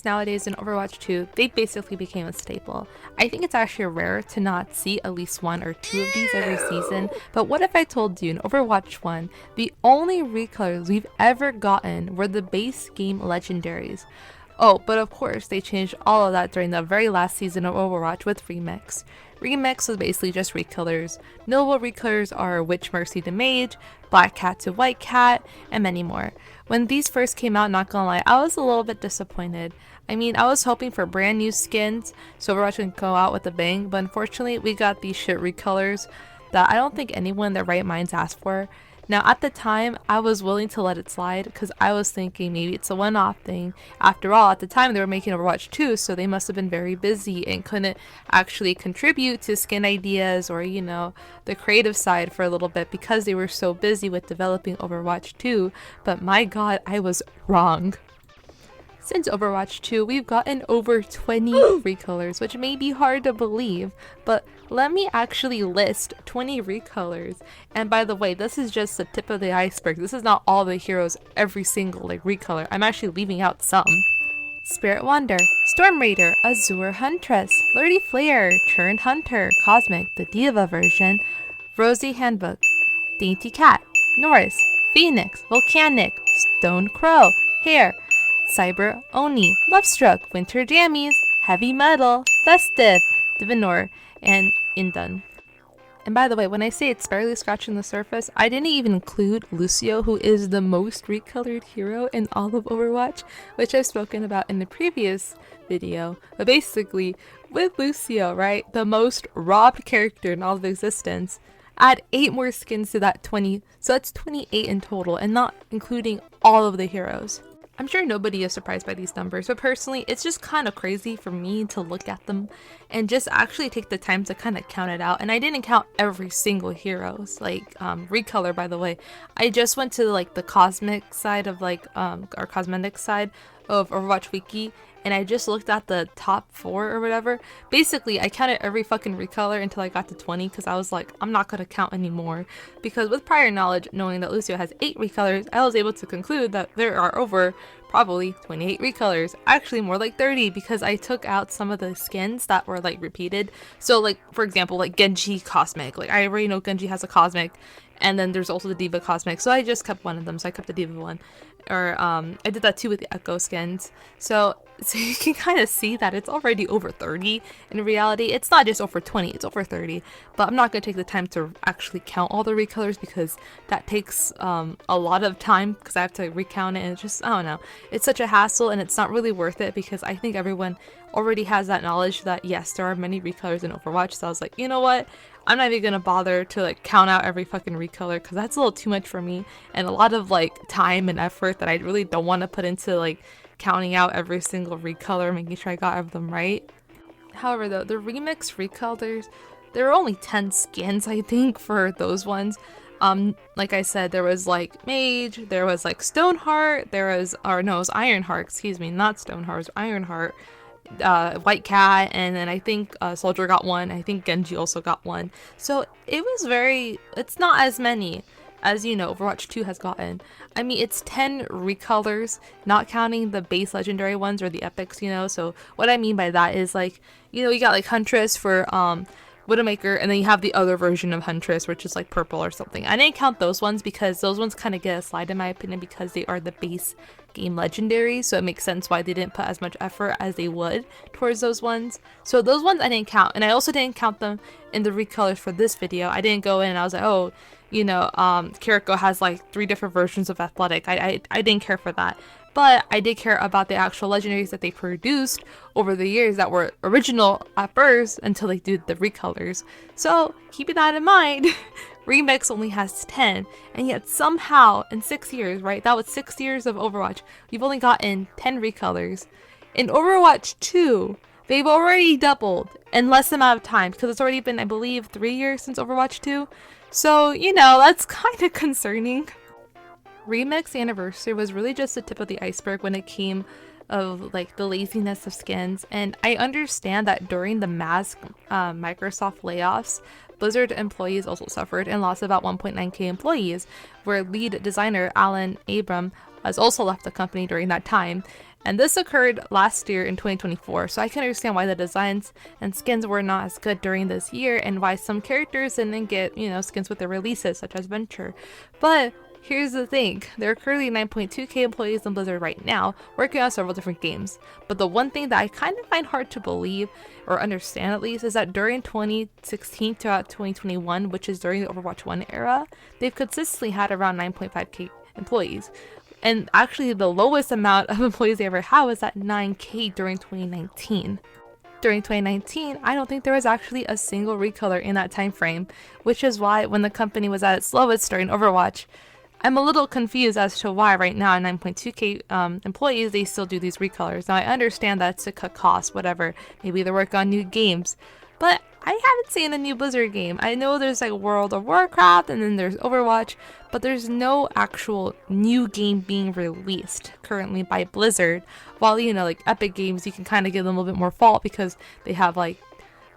Nowadays in Overwatch 2, they basically became a staple. I think it's actually rare to not see at least one or two of these every season, but what if I told you in Overwatch 1, the only recolors we've ever gotten were the base game legendaries? Oh, but of course they changed all of that during the very last season of Overwatch with Remix. Remix was basically just recolors. Notable recolors are Witch Mercy to Mage, Black Cat to White Cat, and many more. When these first came out, not gonna lie, I was a little bit disappointed. I mean, I was hoping for brand new skins so Overwatch can go out with a bang, but unfortunately we got these shit recolors that I don't think anyone in their right minds asked for. Now at the time, I was willing to let it slide because I was thinking maybe it's a one-off thing. After all, at the time they were making Overwatch 2, so they must have been very busy and couldn't actually contribute to skin ideas or, you know, the creative side for a little bit because they were so busy with developing Overwatch 2. But my god, I was wrong. Since Overwatch 2, we've gotten over 20 recolors, which may be hard to believe, but let me actually list 20 recolors. And by the way, this is just the tip of the iceberg. This is not all the heroes, every single recolor. I'm actually leaving out some. Spirit Wander, Storm Raider, Azure Huntress, Flirty Flare, Churned Hunter, Cosmic, the Diva version, Rosie Handbook, Dainty Cat, Norris, Phoenix, Volcanic, Stone Crow, Hare, Cyber Oni, Lovestruck, Winter Jammies, Heavy Metal, Festive, Divinor, and Indun. And by the way, when I say it's barely scratching the surface, I didn't even include Lucio, who is the most recolored hero in all of Overwatch, which I've spoken about in the previous video. But basically, with Lucio, right, the most robbed character in all of existence, add 8 more skins to that 20, so that's 28 in total, and not including all of the heroes. I'm sure nobody is surprised by these numbers, but personally, it's just kind of crazy for me to look at them and just actually take the time to kind of count it out. And I didn't count every single heroes, like Recolor, by the way. I just went to like the cosmic side of like our cosmetic side of Overwatch Wiki, and I just looked at the top 4 or whatever. Basically, I counted every fucking recolor until I got to 20 because I was like, I'm not gonna count anymore. Because with prior knowledge, knowing that Lucio has 8 recolors, I was able to conclude that there are over probably 28 recolors. Actually, more like 30 because I took out some of the skins that were like repeated. So like, for example, like Genji Cosmic. Like I already know Genji has a Cosmic. And then there's also the Diva Cosmic, so I just kept one of them, so I kept the Diva one. Or I did that too with the Echo skins. So you can kind of see that it's already over 30. In reality, it's not just over 20, it's over 30. But I'm not going to take the time to actually count all the recolors because that takes a lot of time because I have to recount it, and it's just, I don't know. It's such a hassle, and it's not really worth it because I think everyone already has that knowledge that yes, there are many recolors in Overwatch. So I was like, you know what? I'm not even gonna bother to like count out every fucking recolor because that's a little too much for me and a lot of like time and effort that I really don't want to put into like counting out every single recolor, making sure I got all of them right. However though, the remix recolors, there were only 10 skins I think for those ones. Like I said, there was like Mage, there was like Stoneheart, there was, or no, it was Ironheart, excuse me, not Stoneheart, it was Ironheart. White Cat, and then I think Soldier got one. I think Genji also got one. So it was it's not as many as, you know, Overwatch 2 has gotten. I mean, it's 10 recolors, not counting the base legendary ones or the epics, you know. So what I mean by that is like, you know, you got like Huntress for Widowmaker, and then you have the other version of Huntress, which is like purple or something. I didn't count those ones because those ones kind of get a slide in my opinion because they are the base game legendary, so it makes sense why they didn't put as much effort as they would towards those ones. So those ones I didn't count, and I also didn't count them in the recolors for this video. I didn't go in and I was like, oh, you know, Kiriko has like 3 different versions of Athletic. I didn't care for that. But I did care about the actual legendaries that they produced over the years that were original at first until they did the recolors. So keeping that in mind, Remix only has 10, and yet somehow in 6 years, right? That was 6 years of Overwatch. We've only gotten 10 recolors. In Overwatch 2, they've already doubled in less amount of time because it's already been, I believe, 3 years since Overwatch 2. So, you know, that's kind of concerning. Remix Anniversary was really just the tip of the iceberg when it came of like the laziness of skins, and I understand that during the mass Microsoft layoffs, Blizzard employees also suffered and lost about 1.9k employees, where lead designer Alan Abram has also left the company during that time. And this occurred last year in 2024, so I can understand why the designs and skins were not as good during this year and why some characters didn't get, skins with their releases, such as Venture. But here's the thing, there are currently 9.2k employees in Blizzard right now, working on several different games. But the one thing that I kind of find hard to believe, or understand at least, is that during 2016 throughout 2021, which is during the Overwatch 1 era, they've consistently had around 9.5k employees. And actually the lowest amount of employees they ever had was at 9k during 2019. During 2019, I don't think there was actually a single Recolor in that time frame, which is why when the company was at its lowest during Overwatch, I'm a little confused as to why right now at 9.2k employees they still do these Recolors. Now I understand that it's to cut costs, whatever, maybe they work on new games, but I haven't seen a new Blizzard game. I know there's like World of Warcraft and then there's Overwatch, but there's no actual new game being released currently by Blizzard. While, like Epic Games, you can kind of give them a little bit more fault because they have like,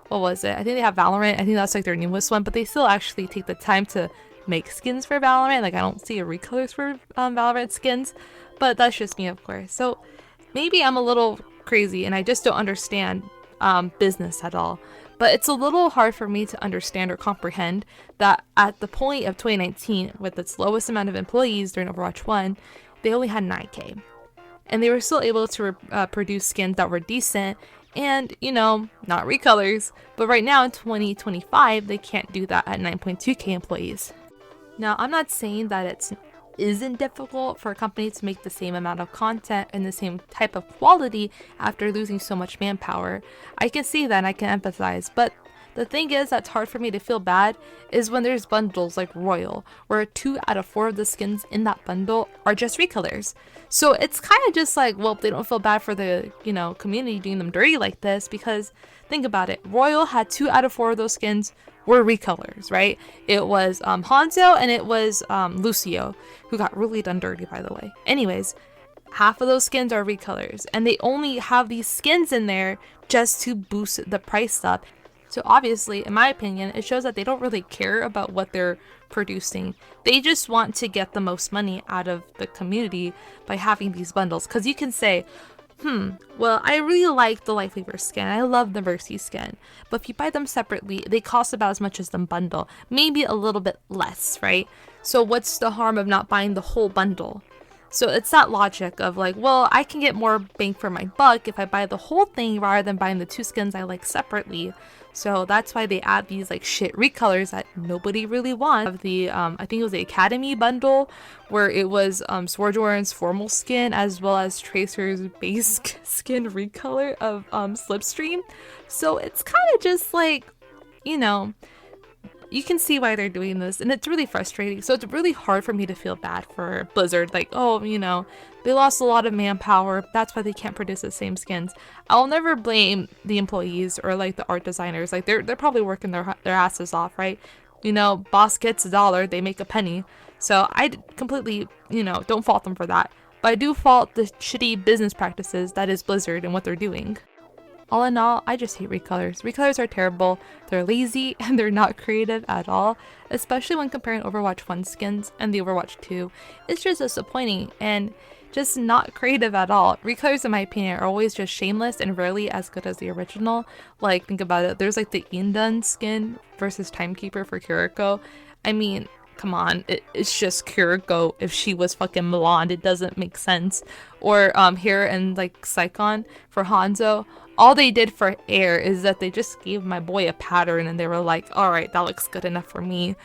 what was it? I think they have Valorant. I think that's like their newest one, but they still actually take the time to make skins for Valorant. Like I don't see a Recolors for Valorant skins, but that's just me, of course. So maybe I'm a little crazy and I just don't understand business at all. But it's a little hard for me to understand or comprehend that at the point of 2019, with its lowest amount of employees during Overwatch 1, they only had 9k. And they were still able to produce skins that were decent and, not Recolors. But right now in 2025, they can't do that at 9.2k employees. Now, I'm not saying that it isn't difficult for a company to make the same amount of content and the same type of quality after losing so much manpower. I can see that and I can empathize, but the thing is that's hard for me to feel bad is when there's bundles like Royal, where 2 out of 4 of the skins in that bundle are just Recolors. So it's kind of just like, well, they don't feel bad for the, community doing them dirty like this, because think about it. Royal had 2 out of 4 of those skins were Recolors, right? It was Hanzo and it was Lucio, who got really done dirty, by the way. Anyways, half of those skins are Recolors, and they only have these skins in there just to boost the price up. So obviously, in my opinion, it shows that they don't really care about what they're producing. They just want to get the most money out of the community by having these bundles. Because you can say, well, I really like the Life Weaver skin. I love the Mercy skin. But if you buy them separately, they cost about as much as the bundle. Maybe a little bit less, right? So what's the harm of not buying the whole bundle? So it's that logic of like, well, I can get more bang for my buck if I buy the whole thing rather than buying the 2 skins I like separately. So that's why they add these like shit Recolors that nobody really wants. The I think it was the Academy bundle where it was Swordwarren's formal skin as well as Tracer's base skin Recolor of Slipstream. So it's kind of just like, you can see why they're doing this, and it's really frustrating. So it's really hard for me to feel bad for Blizzard. Like, oh, they lost a lot of manpower. That's why they can't produce the same skins. I'll never blame the employees or like the art designers. Like they're probably working their asses off, right? Boss gets $1, they make a penny. So I completely, don't fault them for that. But I do fault the shitty business practices that is Blizzard and what they're doing. All in all, I just hate Recolors. Recolors are terrible, they're lazy, and they're not creative at all, especially when comparing Overwatch 1 skins and the Overwatch 2. It's just disappointing and just not creative at all. Recolors, in my opinion, are always just shameless and rarely as good as the original. Like, think about it, there's like the Indun skin versus Timekeeper for Kiriko. I mean, come on, it's just Kiriko if she was fucking blonde. It doesn't make sense. Or here and like Saikon for Hanzo. All they did for Air is that they just gave my boy a pattern and they were like, alright, that looks good enough for me.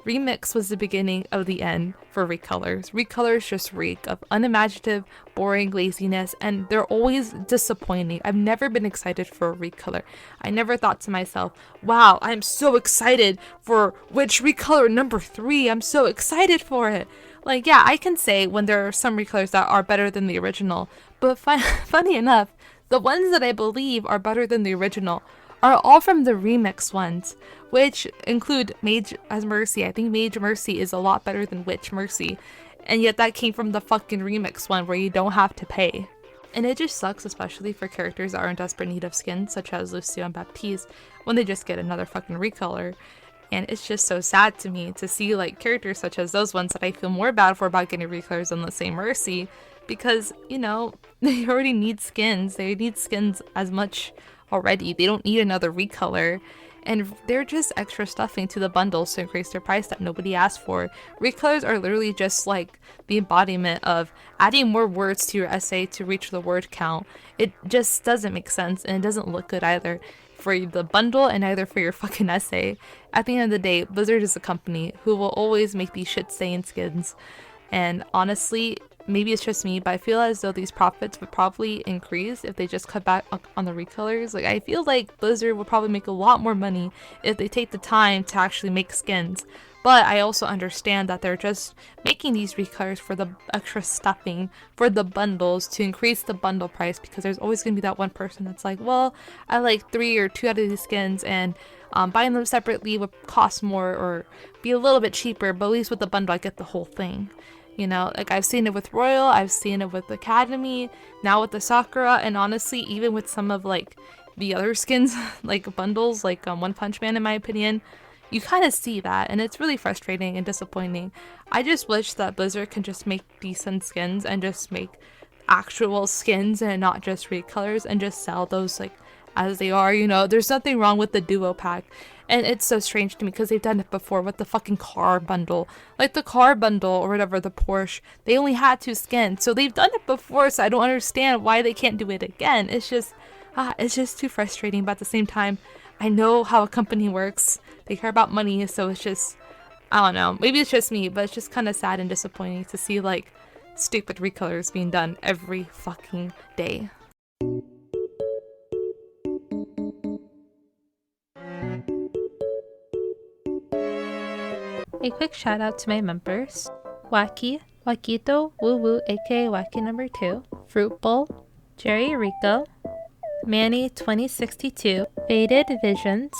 Remix was the beginning of the end for Recolors. Recolors just reek of unimaginative, boring laziness, and they're always disappointing. I've never been excited for a Recolor. I never thought to myself, wow, I'm so excited for which Recolor number 3. I'm so excited for it. Like, yeah, I can say when there are some Recolors that are better than the original, but funny enough, the ones that I believe are better than the original are all from the remix ones, which include Mage as Mercy. I think Mage Mercy is a lot better than Witch Mercy, and yet that came from the fucking remix one where you don't have to pay. And it just sucks, especially for characters that are in desperate need of skins, such as Lucio and Baptiste, when they just get another fucking Recolor. And it's just so sad to me to see like characters such as those ones that I feel more bad for about getting Recolors than let's say Mercy, because, you know, they already need skins. They need skins as much already. They don't need another recolor. And they're just extra stuffing to the bundles to increase their price that nobody asked for. Recolors are literally just like the embodiment of adding more words to your essay to reach the word count. It just doesn't make sense, and it doesn't look good either for the bundle and either for your fucking essay. At the end of the day, Blizzard is a company who will always make these shit-stain skins. And honestly, maybe it's just me, but I feel as though these profits would probably increase if they just cut back on the recolors. Like, I feel like Blizzard would probably make a lot more money if they take the time to actually make skins. But I also understand that they're just making these recolors for the extra stuffing, for the bundles, to increase the bundle price, because there's always going to be that one person that's like, well, I like 3 or 2 out of these skins, and buying them separately would cost more or be a little bit cheaper, but at least with the bundle I get the whole thing. You know, like I've seen it with Royal, I've seen it with Academy, now with the Sakura, and honestly, even with some of like the other skins, like bundles, like One Punch Man, in my opinion, you kind of see that, and it's really frustrating and disappointing. I just wish that Blizzard can just make decent skins and just make actual skins and not just recolors, and just sell those like as they are, you know. There's nothing wrong with the duo pack. And it's so strange to me because they've done it before with the fucking car bundle. Like the car bundle or whatever, the Porsche, they only had 2 skins. So they've done it before, so I don't understand why they can't do it again. It's just too frustrating. But at the same time, I know how a company works. They care about money, so it's just, I don't know. Maybe it's just me, but it's just kind of sad and disappointing to see like stupid recolors being done every fucking day. A quick shout out to my members: Wacky, Wakito, Woo Woo aka Wacky number 2, Fruit Bowl, Jerry Rico, Manny 2062, Faded Visions,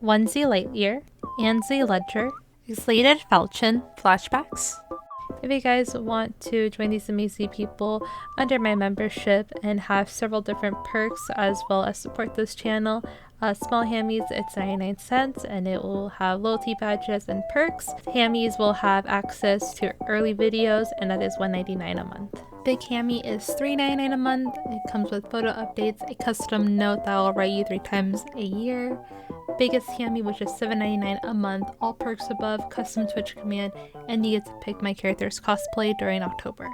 Onesie Lightyear, Ansley Ledger, Slated Falchion, Flashbacks. If you guys want to join these amazing people under my membership and have several different perks as well as support this channel, small hammies, it's 99 cents, and it will have loyalty badges and perks. Hammies will have access to early videos, and that is $1.99 a month. Big Hammy is $3.99 a month. It comes with photo updates, a custom note that will write you 3 times a year. Biggest Hammy, which is $7.99 a month, all perks above, custom Twitch command, and you get to pick my character's cosplay during October.